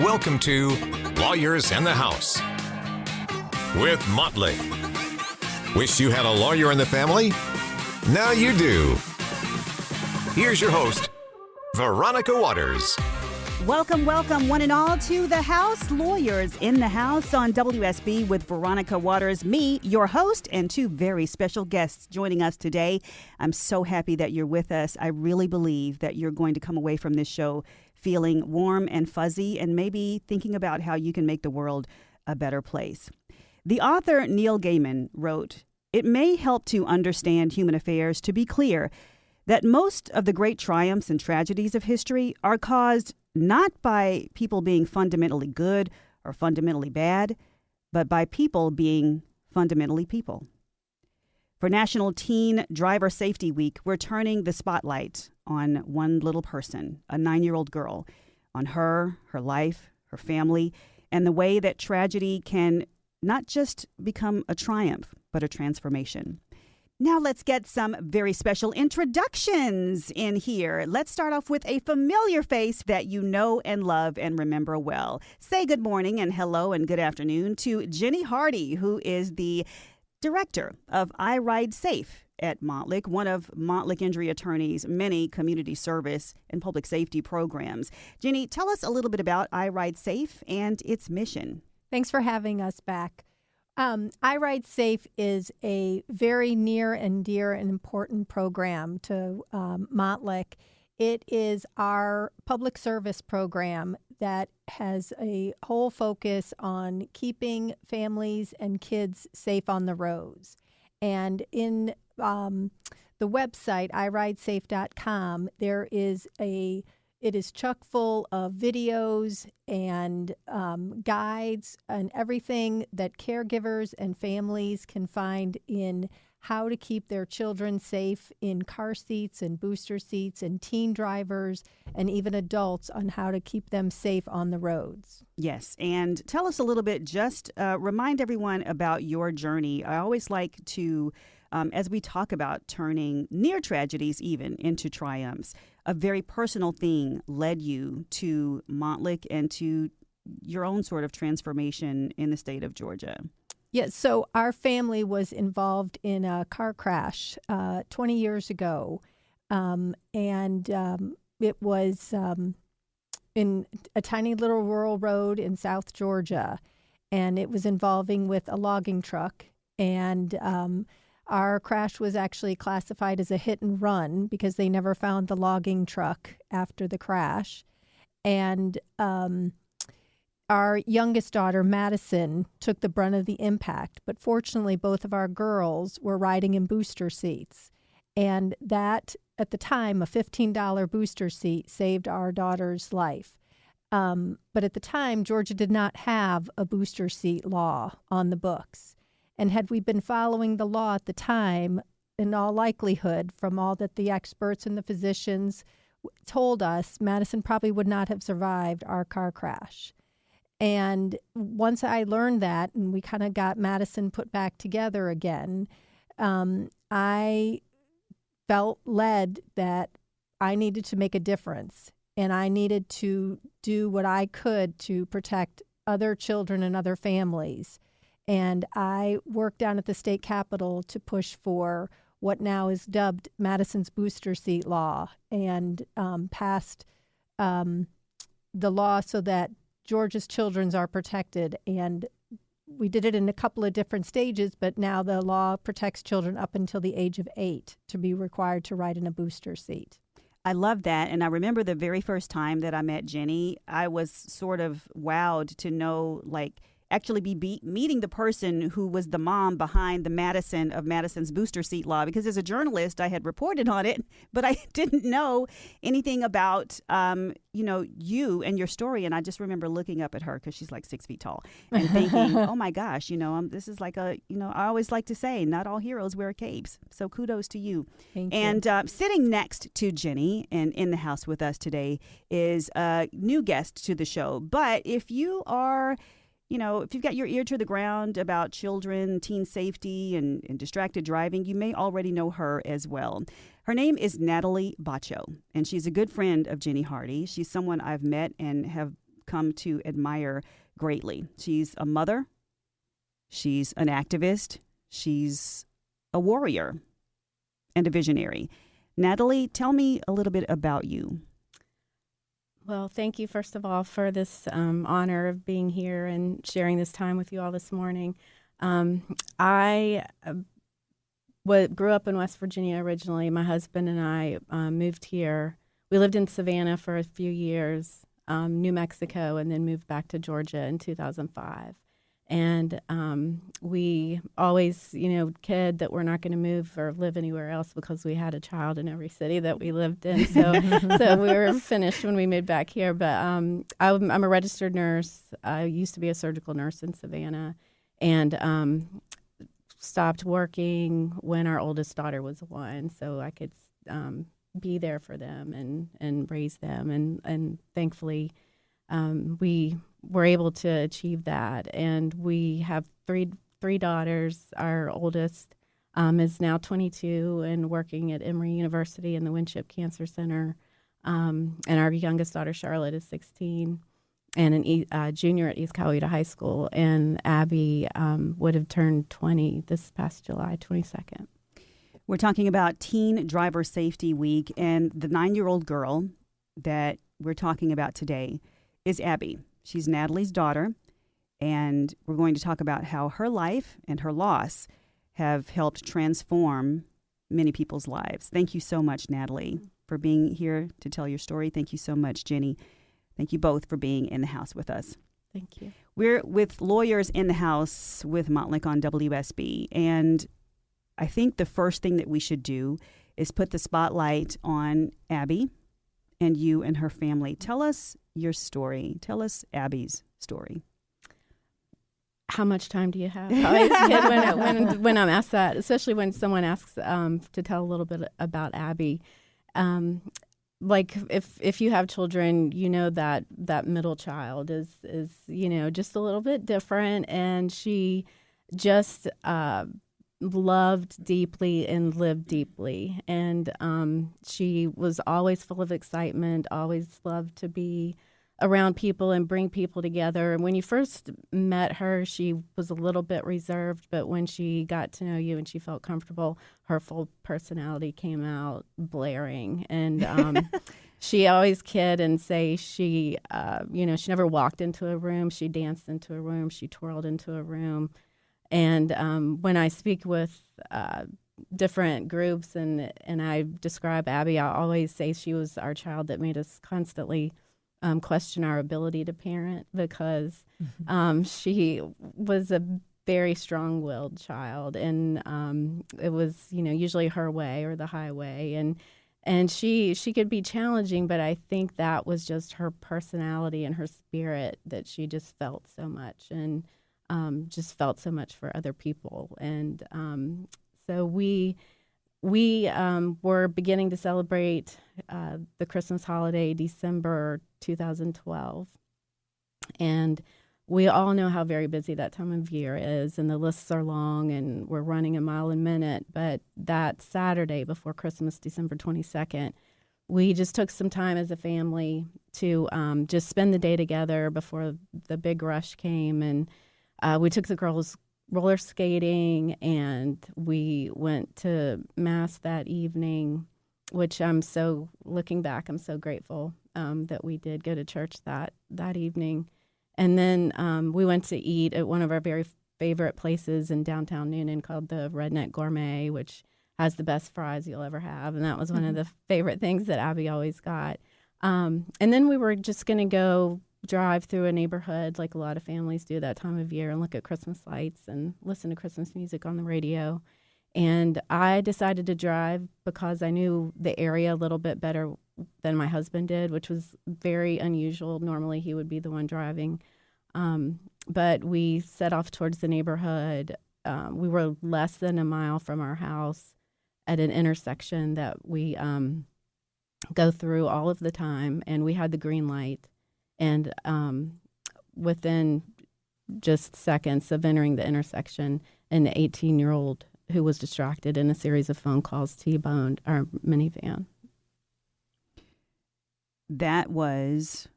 Welcome to Lawyers in the House with Motley. Wish you had a lawyer in the family? Now you do. Here's your host, Veronica Waters. Welcome, one and all, to the House, Lawyers in the House on WSB with Veronica Waters, me, your host, and two very special guests joining us today. I'm so happy that you're with us. I really believe that you're going to come away from this show feeling warm and fuzzy and maybe thinking about how you can make the world a better place. The author Neil Gaiman wrote, "It may help to understand human affairs to be clear that most of the great triumphs and tragedies of history are caused not by people being fundamentally good or fundamentally bad, but by people being fundamentally people." For National Teen Driver Safety Week, we're turning the spotlight on one little person, a 9-year-old girl, on her life, her family, and the way that tragedy can not just become a triumph, but a transformation. Now let's get some very special introductions in here. Let's start off with a familiar face that you know and love and remember well. Say good morning and hello and good afternoon to Jenny Hardy, who is the director of I Ride Safe at Montlick, one of Montlick Injury Attorney's many community service and public safety programs. Jenny, tell us a little bit about I Ride Safe and its mission. Thanks for having us back. I Ride Safe is a very near and dear and important program to Montlick. It is our public service program that has a whole focus on keeping families and kids safe on the roads. And in the website, iridesafe.com, it is chock full of videos and guides and everything that caregivers and families can find in how to keep their children safe in car seats and booster seats, and teen drivers and even adults on how to keep them safe on the roads. Yes, and tell us a little bit, just remind everyone about your journey. I always like to, as we talk about turning near tragedies even into triumphs, a very personal thing led you to Montlick and to your own sort of transformation in the state of Georgia. Yes, so our family was involved in a car crash 20 years ago, and it was in a tiny little rural road in South Georgia, and it was involving with a logging truck, and our crash was actually classified as a hit and run because they never found the logging truck after the crash. And our youngest daughter, Madison, took the brunt of the impact. But fortunately, both of our girls were riding in booster seats. And that, at the time, a $15 booster seat saved our daughter's life. But at the time, Georgia did not have a booster seat law on the books. And had we been following the law at the time, in all likelihood, from all that the experts and the physicians told us, Madison probably would not have survived our car crash. And once I learned that, and we kind of got Madison put back together again, I felt led that I needed to make a difference. And I needed to do what I could to protect other children and other families. And I worked down at the state capitol to push for what now is dubbed Madison's booster seat law, and passed the law so that Georgia's children are protected. And we did it in a couple of different stages, but now the law protects children up until the age of 8 to be required to ride in a booster seat. I love that. And I remember the very first time that I met Jenny, I was sort of wowed to know, actually be meeting the person who was the mom behind the Madison's booster seat law, because as a journalist, I had reported on it, but I didn't know anything about, you and your story. And I just remember looking up at her because she's like 6 feet tall and thinking, oh my gosh, this is like I always like to say, not all heroes wear capes. So kudos to you. Thank you. And sitting next to Jenny and in the house with us today is a new guest to the show. But if you are if you've got your ear to the ground about children, teen safety, and distracted driving, you may already know her as well. Her name is Natalie Baccio, and she's a good friend of Jenny Hardy. She's someone I've met and have come to admire greatly. She's a mother. She's an activist. She's a warrior and a visionary. Natalie, tell me a little bit about you. Well, thank you, first of all, for this honor of being here and sharing this time with you all this morning. I grew up in West Virginia originally. My husband and I moved here. We lived in Savannah for a few years, New Mexico, and then moved back to Georgia in 2005. And we always, kid that we're not going to move or live anywhere else because we had a child in every city that we lived in. So we were finished when we moved back here. But I'm a registered nurse. I used to be a surgical nurse in Savannah, and stopped working when our oldest daughter was 1, so I could be there for them and raise them. And thankfully, we were able to achieve that. And we have three daughters. Our oldest is now 22 and working at Emory University in the Winship Cancer Center. And our youngest daughter, Charlotte, is 16 and a junior at East Coweta High School. And Abby would have turned 20 this past July 22nd. We're talking about Teen Driver Safety Week, and the 9-year-old girl that we're talking about today is Abby. She's Natalie's daughter, and we're going to talk about how her life and her loss have helped transform many people's lives. Thank you so much, Natalie, for being here to tell your story. Thank you so much, Jenny. Thank you both for being in the house with us. Thank you. We're with Lawyers in the House with Motley on WSB, and I think the first thing that we should do is put the spotlight on Abby and you and her family. Tell us your story. Tell us Abby's story. How much time do you have? I always get when I'm asked that, especially when someone asks to tell a little bit about Abby. Like if you have children, you know that middle child is just a little bit different, and she just loved deeply and lived deeply, and she was always full of excitement, always loved to be around people and bring people together. And when you first met her, she was a little bit reserved, but when she got to know you and she felt comfortable, her full personality came out blaring. And she always kid and say she never walked into a room, she danced into a room, she twirled into a room. And when I speak with different groups and I describe Abby, I always say she was our child that made us constantly question our ability to parent, because she was a very strong-willed child, and it was usually her way or the highway, and she could be challenging, but I think that was just her personality and her spirit, that she just felt so much and just felt so much for other people. And so we were beginning to celebrate the Christmas holiday, December 2012. And we all know how very busy that time of year is, and the lists are long, and we're running a mile a minute. But that Saturday before Christmas, December 22nd, we just took some time as a family to just spend the day together before the big rush came. And we took the girls roller skating, and we went to Mass that evening, which looking back, I'm so grateful that we did go to church that evening. And then we went to eat at one of our very favorite places in downtown Newnan called the Redneck Gourmet, which has the best fries you'll ever have. And that was one of the favorite things that Abby always got. And then we were just going to go drive through a neighborhood like a lot of families do that time of year and look at Christmas lights and listen to Christmas music on the radio. And I decided to drive because I knew the area a little bit better than my husband did, which was very unusual. Normally he would be the one driving. But we set off towards the neighborhood. We were less than a mile from our house at an intersection that we go through all of the time, and we had the green light. And within just seconds of entering the intersection, an 18-year-old who was distracted in a series of phone calls T-boned our minivan. That was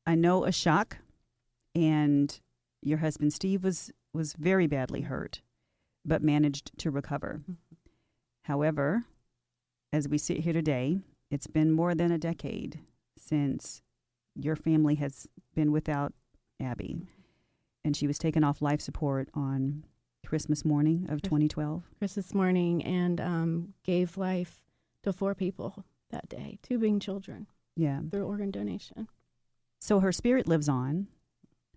I know a shock, and your husband Steve was very badly hurt, but managed to recover. However, as we sit here today, it's been more than a decade since your family has been without Abby, and she was taken off life support on Christmas morning of 2012. Christmas morning, and gave life to 4 people that day, 2 being children, Yeah. through organ donation. So her spirit lives on.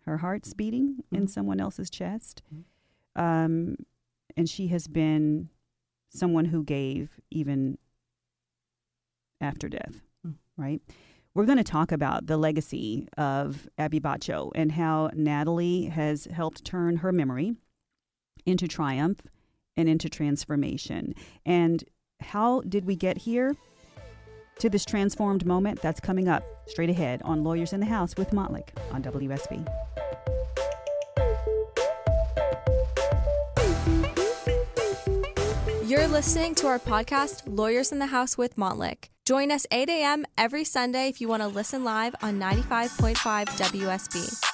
Her heart's beating in someone else's chest. And she has been someone who gave even after death, right? We're going to talk about the legacy of Abby Baccio and how Natalie has helped turn her memory into triumph and into transformation. And how did we get here to this transformed moment? That's coming up straight ahead on Lawyers in the House with Montlick on WSB. You're listening to our podcast, Lawyers in the House with Montlick. Join us 8 a.m. every Sunday if you want to listen live on 95.5 WSB.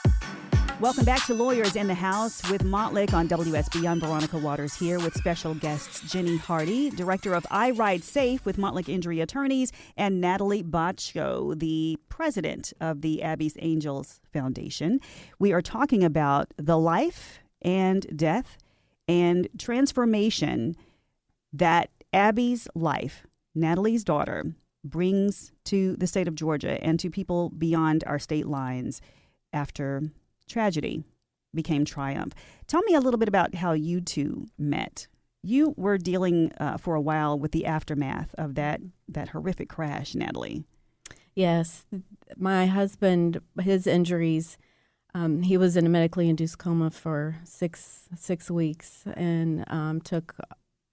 Welcome back to Lawyers in the House with Montlick on WSB. I'm Veronica Waters here with special guests Jenny Hardy, director of I Ride Safe with Montlick Injury Attorneys, and Natalie Baccio, the president of the Abby's Angels Foundation. We are talking about the life and death and transformation that Abby's life, Natalie's daughter, brings to the state of Georgia and to people beyond our state lines after tragedy became triumph. Tell me a little bit about how you two met. You were dealing for a while with the aftermath of that horrific crash, Natalie. Yes, my husband, his injuries, he was in a medically induced coma for six weeks, and took,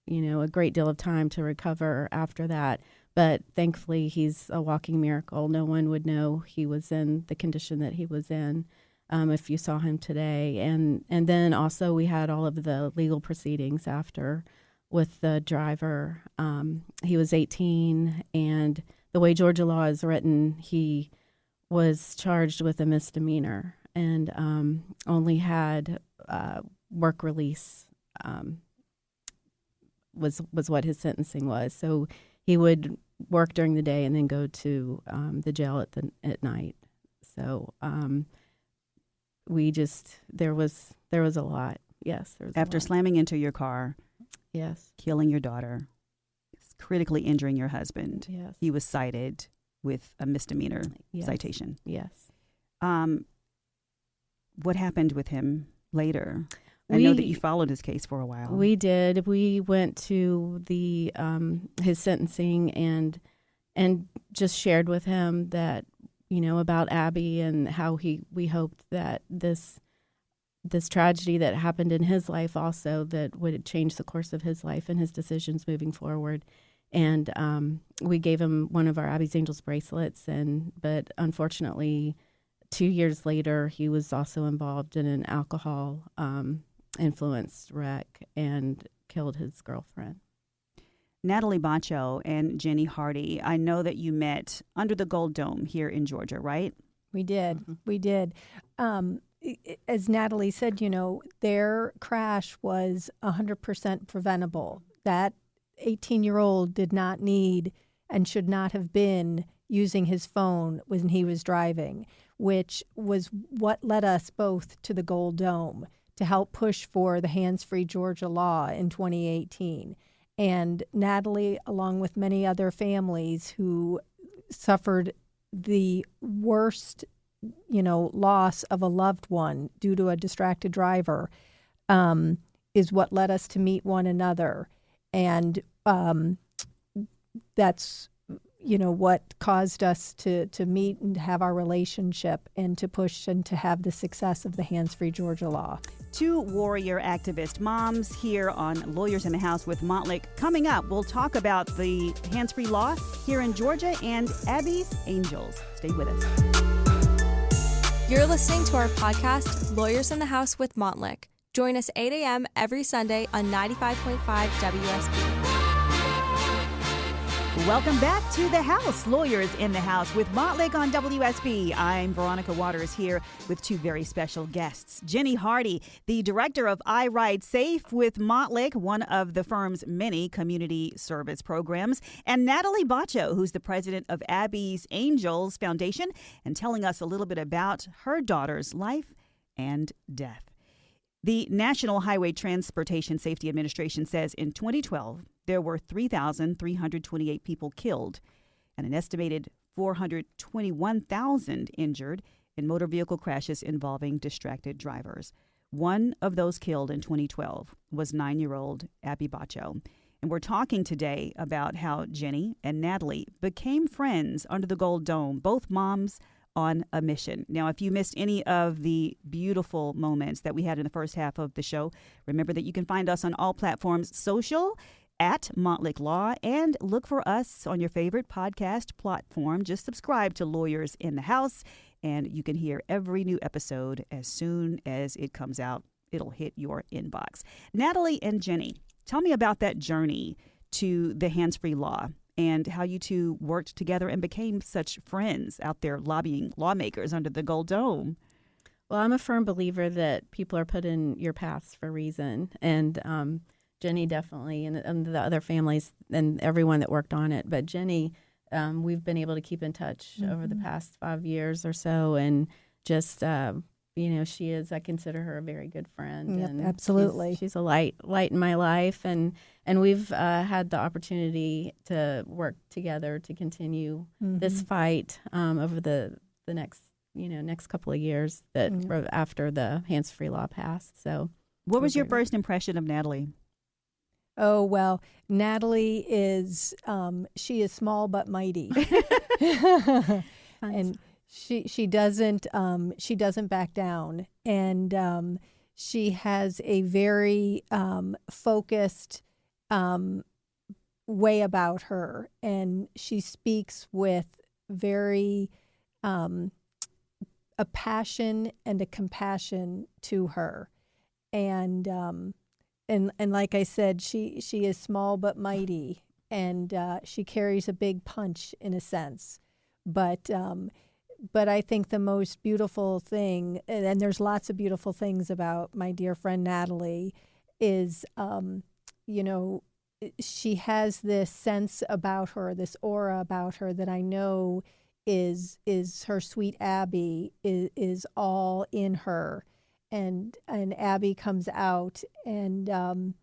a great deal of time to recover after that. But thankfully, he's a walking miracle. No one would know he was in the condition that he was in if you saw him today. And then also we had all of the legal proceedings after with the driver. He was 18, and the way Georgia law is written, he was charged with a misdemeanor and only had work release was what his sentencing was. So he would work during the day and then go to the jail at night. So there was a lot. Yes, there was After a lot. slamming into your car, Yes. killing your daughter, critically injuring your husband, Yes. he was cited with a misdemeanor Yes. citation. Yes. What happened with him later? I know that you followed his case for a while. We did. We went to the his sentencing and just shared with him that, about Abby and how we hoped that this tragedy that happened in his life also that would change the course of his life and his decisions moving forward. And we gave him one of our Abby's Angels bracelets, but unfortunately 2 years later he was also involved in an alcohol influenced wreck and killed his girlfriend. Natalie Baccio and Jenny Hardy, I know that you met under the Gold Dome here in Georgia, right? We did. Mm-hmm. We did. As Natalie said, their crash was 100% preventable. That 18-year-old did not need and should not have been using his phone when he was driving, which was what led us both to the Gold Dome to help push for the hands-free Georgia law in 2018. And Natalie, along with many other families who suffered the worst, loss of a loved one due to a distracted driver, is what led us to meet one another. And that's, what caused us to meet and have our relationship and to push and to have the success of the hands-free Georgia law. 2 warrior activist moms here on Lawyers in the House with Montlick. Coming up, we'll talk about the hands-free law here in Georgia and Abby's Angels. Stay with us. You're listening to our podcast, Lawyers in the House with Montlick. Join us 8 a.m. every Sunday on 95.5 WSB. Welcome back to the house. Lawyers in the House with Montlick on WSB. I'm Veronica Waters here with two very special guests. Jenny Hardy, the director of I Ride Safe with Montlick, one of the firm's many community service programs, and Natalie Baccio, who's the president of Abby's Angels Foundation, and telling us a little bit about her daughter's life and death. The National Highway Transportation Safety Administration says in 2012, there were 3,328 people killed and an estimated 421,000 injured in motor vehicle crashes involving distracted drivers. One of those killed in 2012 was 9-year-old Abby Baccio. And we're talking today about how Jenny and Natalie became friends under the Gold Dome, both moms on a mission. Now, if you missed any of the beautiful moments that we had in the first half of the show, remember that you can find us on all platforms social at Montlick Law, and look for us on your favorite podcast platform. Just subscribe to Lawyers in the House, and you can hear every new episode as soon as it comes out. It'll hit your inbox. Natalie and Jenny, tell me about that journey to the hands-free law and how you two worked together and became such friends out there lobbying lawmakers under the Gold Dome. Well, I'm a firm believer that people are put in your paths for a reason, and Jenny definitely, and the other families and everyone that worked on it. But Jenny, we've been able to keep in touch over the past 5 years or so, and just she is. I consider her a very good friend. Yep, and absolutely. She's a light in my life, and we've had the opportunity to work together to continue this fight over the next couple of years that after the hands-free law passed. So, what was your first impression of Natalie? Oh, well, Natalie is, she is small but mighty. And she doesn't back down. And she has a very focused way about her. And she speaks with very, a passion and a compassion to her. And like I said, she is small but mighty, and she carries a big punch in a sense. But I think the most beautiful thing, and there's lots of beautiful things about my dear friend Natalie, is she has this sense about her, this aura about her that I know is her sweet Abby is all in her. And Abby comes out, and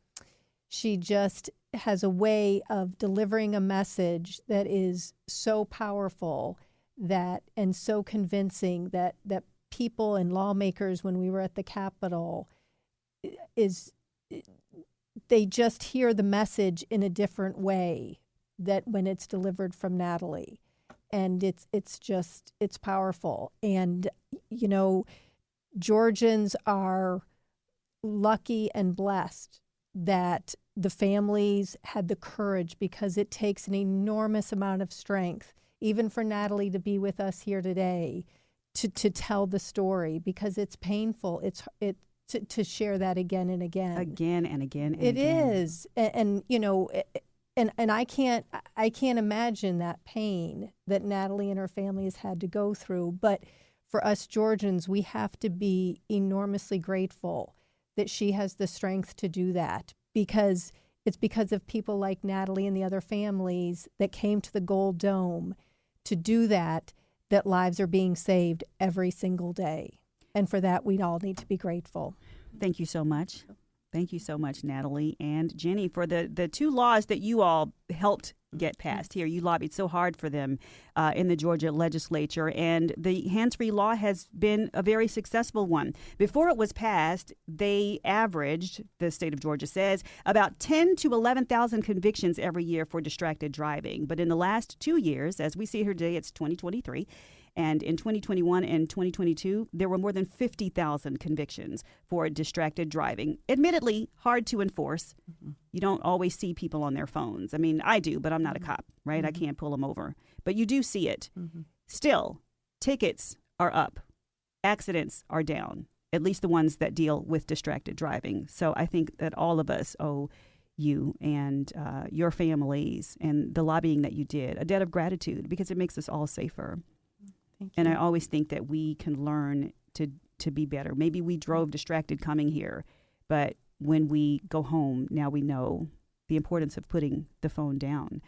she just has a way of delivering a message that is so powerful and so convincing that people and lawmakers, when we were at the Capitol, they just hear the message in a different way that when it's delivered from Natalie, and it's powerful. And Georgians are lucky and blessed that the families had the courage, because it takes an enormous amount of strength, even for Natalie to be with us here today, to tell the story, because it's painful. To share that again and again. Again and again and it again. It is. And I can't imagine that pain that Natalie and her family has had to go through. But for us Georgians, we have to be enormously grateful that she has the strength to do that, because it's because of people like Natalie and the other families that came to the Gold Dome to do that lives are being saved every single day. And for that, we all need to be grateful. Thank you so much. Thank you so much, Natalie and Jenny, for the two laws that you all helped get passed here. You lobbied so hard for them in the Georgia legislature, and the hands-free law has been a very successful one. Before it was passed, they averaged, the state of Georgia says, about 10 to 11,000 convictions every year for distracted driving. But in the last 2 years, as we see here today, it's 2023, and in 2021 and 2022, there were more than 50,000 convictions for distracted driving. Admittedly, hard to enforce. You don't always see people on their phones. I mean, I do, but I'm not a cop, right? I can't pull them over. But you do see it. Still, tickets are up. Accidents are down, at least the ones that deal with distracted driving. So I think that all of us owe you and your families and the lobbying that you did, a debt of gratitude, because it makes us all safer. Thank you. And I always think that we can learn to be better. Maybe we drove distracted coming here, but when we go home, now we know the importance of putting the phone down.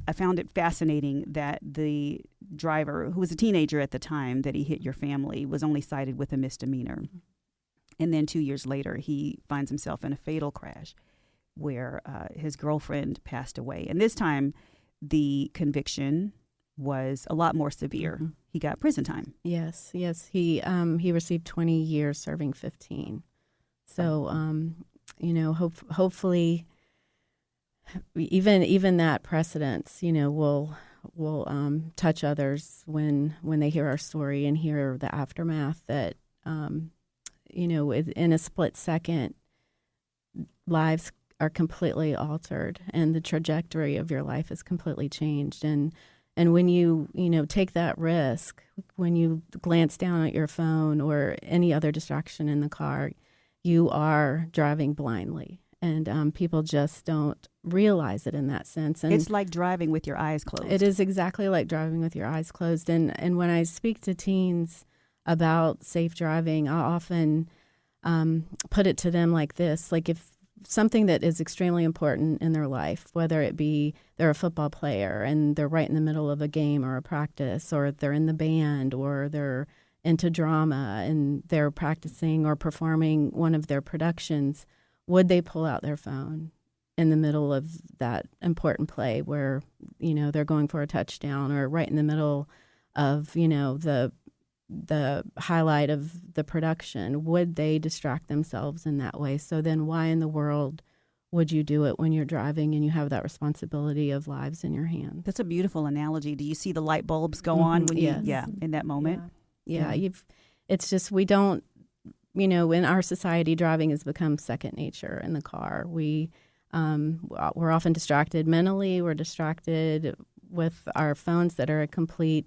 I found it fascinating that the driver, who was a teenager at the time that he hit your family, was only cited with a misdemeanor. And then 2 years later, he finds himself in a fatal crash where his girlfriend passed away. And this time, the conviction was a lot more severe. Mm-hmm. He got prison time. Yes. He received 20 years, serving 15. So, hopefully, even that precedence, will touch others when they hear our story and hear the aftermath. That in a split second, lives are completely altered, and the trajectory of your life is completely changed. And when you take that risk, when you glance down at your phone or any other distraction in the car, you are driving blindly. And people just don't realize it in that sense. And it's like driving with your eyes closed. it is exactly like driving with your eyes closed. And when I speak to teens about safe driving, I often put it to them like this. Like, if something that is extremely important in their life, whether it be they're a football player and they're right in the middle of a game or a practice, or they're in the band, or they're into drama and they're practicing or performing one of their productions, would they pull out their phone in the middle of that important play where, they're going for a touchdown, or right in the middle of, the highlight of the production? Would they distract themselves in that way? So then why in the world would you do it when you're driving and you have that responsibility of lives in your hands? That's a beautiful analogy. Do you see the light bulbs go on when Yes. in that moment? Yeah. It's just, we don't, in our society, driving has become second nature in the car. we're often distracted mentally. We're distracted with our phones that are a complete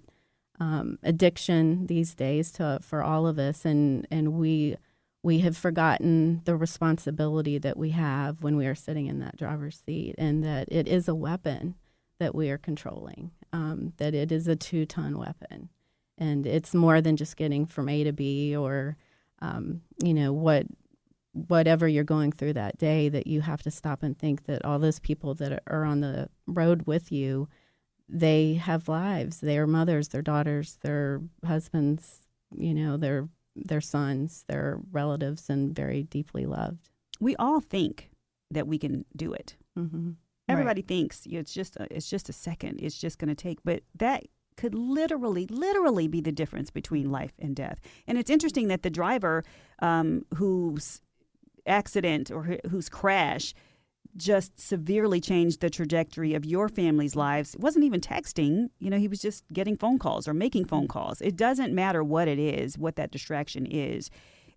addiction these days for all of us, and we have forgotten the responsibility that we have when we are sitting in that driver's seat, and that it is a weapon that we are controlling, that it is a 2-ton weapon, and it's more than just getting from A to B, or whatever you're going through that day, that you have to stop and think that all those people that are on the road with you, they have lives. They are mothers, their daughters, their husbands, their sons, their relatives, and very deeply loved. We all think that we can do it. Mm-hmm. Everybody thinks it's just a second. It's just going to take, but that could literally be the difference between life and death. And it's interesting that the driver whose accident or whose crash just severely changed the trajectory of your family's lives. It wasn't even texting. He was just getting phone calls or making phone calls. It doesn't matter what it is, what that distraction is.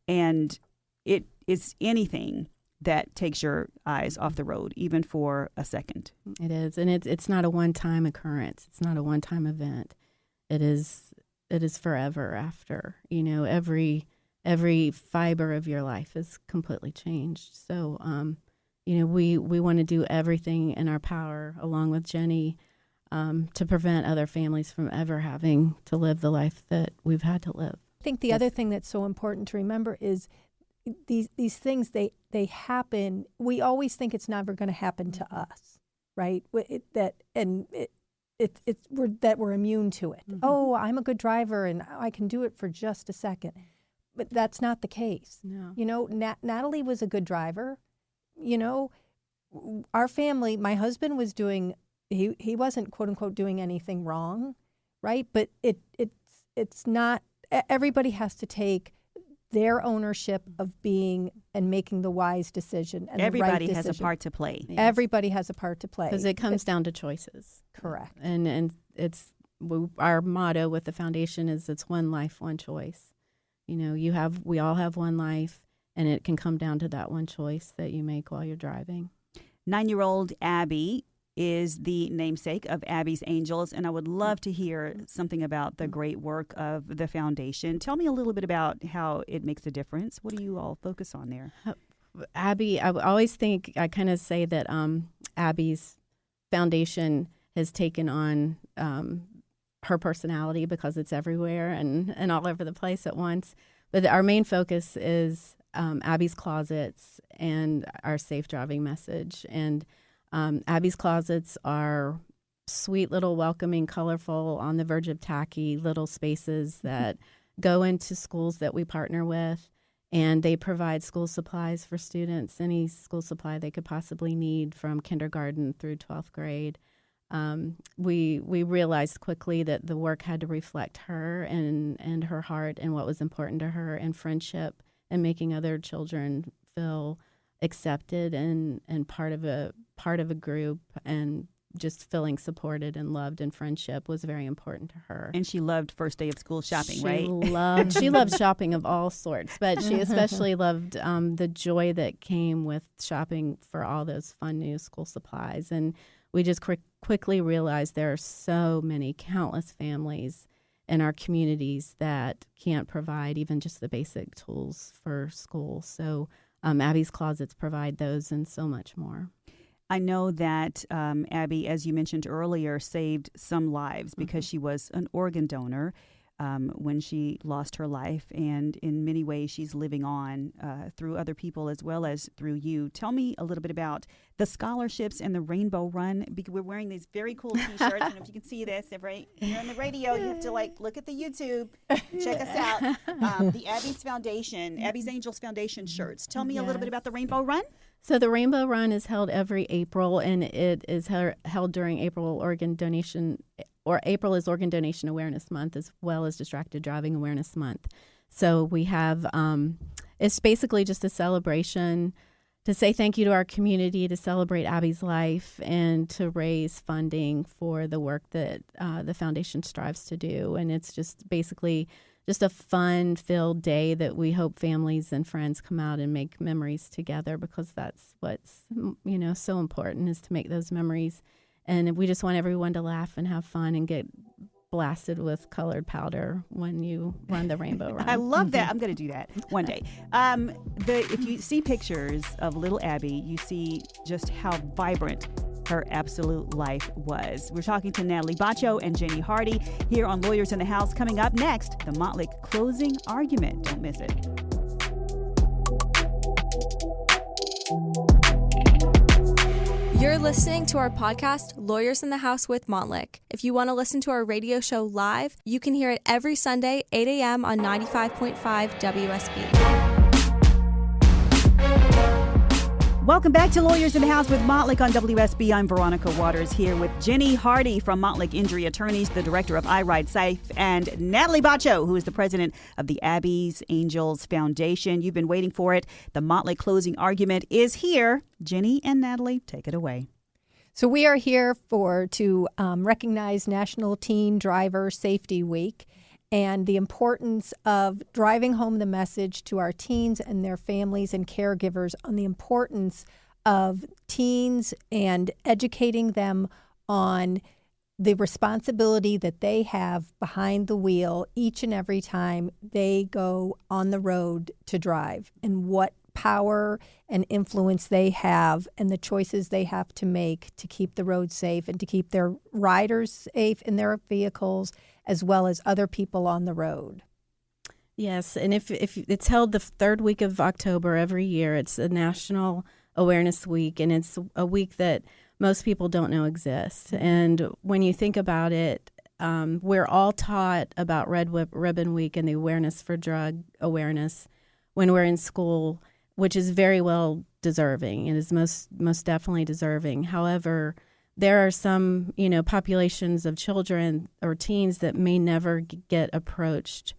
And it is anything that takes your eyes off the road, even for a second. It is. And it's not a one-time occurrence. It's not a one-time event. It is forever after. Every fiber of your life is completely changed. So, we want to do everything in our power, along with Jenny, to prevent other families from ever having to live the life that we've had to live. I think the other thing that's so important to remember is these things, they happen. We always think it's never going to happen to us, right? That we're immune to it. Mm-hmm. Oh, I'm a good driver and I can do it for just a second. But that's not the case. No. Natalie was a good driver. Our family, my husband was doing, he wasn't quote unquote doing anything wrong, right? But it's not, everybody has to take their ownership of being and making the wise decision and everybody the right decision. has a part to play. Yes. Everybody has a part to play. Because it comes down to choices. Correct. And our motto with the foundation is it's one life, one choice. We all have one life, and it can come down to that one choice that you make while you're driving. 9-year-old Abby is the namesake of Abby's Angels, and I would love to hear something about the great work of the foundation. Tell me a little bit about how it makes a difference. What do you all focus on there? Abby, I always think, I kind of say that Abby's foundation has taken on her personality because it's everywhere and all over the place at once. But our main focus is Abby's Closets and our safe driving message. And Abby's Closets are sweet little welcoming, colorful, on the verge of tacky little spaces that go into schools that we partner with. And they provide school supplies for students, any school supply they could possibly need from kindergarten through 12th grade. We realized quickly that the work had to reflect her and her heart and what was important to her, and friendship and making other children feel accepted and part of a group, and just feeling supported and loved, and friendship was very important to her. And she loved first day of school shopping, right? She loved shopping of all sorts, but she especially loved the joy that came with shopping for all those fun new school supplies. And we just quickly realized there are so many countless families in our communities that can't provide even just the basic tools for school. So Abby's Closets provide those and so much more. I know that Abby, as you mentioned earlier, saved some lives because she was an organ donor when she lost her life. And in many ways, she's living on through other people as well as through you. Tell me a little bit about the scholarships and the Rainbow Run. Because we're wearing these very cool T-shirts. I don't know if you can see this. If you're on the radio, you have to look at the YouTube. Check us out. The Abby's Foundation, Abby's Angels Foundation shirts. Tell me a little bit about the Rainbow Run. So the Rainbow Run is held every April, and it is held during April April is Organ Donation Awareness Month, as well as Distracted Driving Awareness Month. So we have, it's basically just a celebration to say thank you to our community, to celebrate Abby's life, and to raise funding for the work that the foundation strives to do. And it's just basically just a fun-filled day that we hope families and friends come out and make memories together, because that's what's, so important, is to make those memories. And we just want everyone to laugh and have fun and get blasted with colored powder when you run the Rainbow Run. I love that. I'm going to do that one day. If you see pictures of little Abby, you see just how vibrant her absolute life was. We're talking to Natalie Baccio and Jenny Hardy here on Lawyers in the House. Coming up next, the Motley closing argument. Don't miss it. You're listening to our podcast, Lawyers in the House with Montlick. If you want to listen to our radio show live, you can hear it every Sunday, 8 a.m. on 95.5 WSB. Welcome back to Lawyers in the House with Montlick on WSB. I'm Veronica Waters here with Jenny Hardy from Montlick Injury Attorneys, the director of I Ride Safe, and Natalie Baccio, who is the president of the Abby's Angels Foundation. You've been waiting for it. The Motley closing argument is here. Jenny and Natalie, take it away. So we are here to recognize National Teen Driver Safety Week and the importance of driving home the message to our teens and their families and caregivers on the importance of teens and educating them on the responsibility that they have behind the wheel each and every time they go on the road to drive, and what power and influence they have and the choices they have to make to keep the road safe and to keep their riders safe in their vehicles, as well as other people on the road. Yes, and if it's held the third week of October every year, it's a National Awareness Week, and it's a week that most people don't know exists. And when you think about it, we're all taught about Red Ribbon Week and the awareness for drug awareness when we're in school, which is very well deserving. It is most definitely deserving. However, there are some, populations of children or teens that may never get approached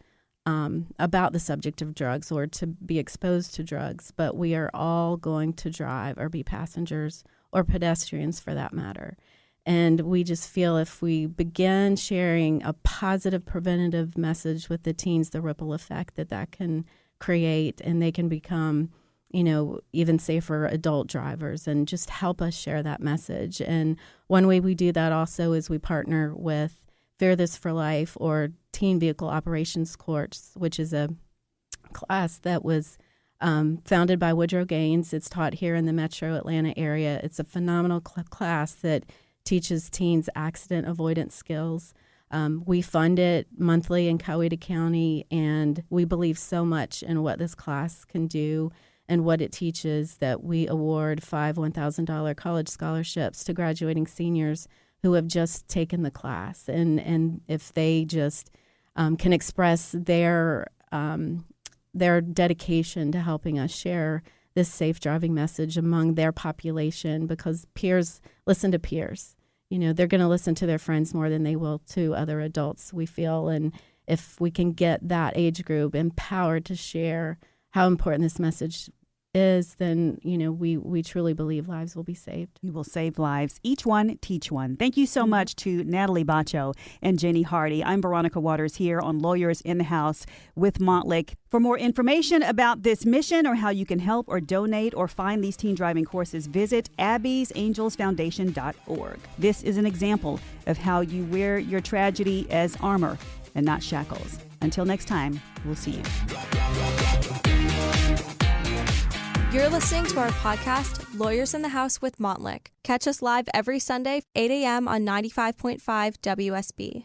about the subject of drugs or to be exposed to drugs, but we are all going to drive or be passengers or pedestrians for that matter. And we just feel if we begin sharing a positive preventative message with the teens, the ripple effect that can create, and they can become, even safer adult drivers, and just help us share that message. And one way we do that also is we partner with Fear This for Life, or Teen Vehicle Operations Course, which is a class that was founded by Woodrow Gaines. It's taught here in the metro Atlanta area. It's a phenomenal class that teaches teens accident avoidance skills. We fund it monthly in Coweta County, and we believe so much in what this class can do and what it teaches that we award 5 $1,000 college scholarships to graduating seniors who have just taken the class. And if they just can express their dedication to helping us share this safe driving message among their population, because peers listen to peers. You know, they're going to listen to their friends more than they will to other adults, we feel. And if we can get that age group empowered to share how important this message is, then, you know, we truly believe lives will be saved. You will save lives. Each one, teach one. Thank you so much to Natalie Bacho and Jenny Hardy. I'm Veronica Waters here on Lawyers in the House with Montlick. For more information about this mission or how you can help or donate or find these teen driving courses, visit abby'sangelsfoundation.org. This is an example of how you wear your tragedy as armor and not shackles. Until next time, we'll see you. You're listening to our podcast, Lawyers in the House with Montlick. Catch us live every Sunday, 8 a.m. on 95.5 WSB.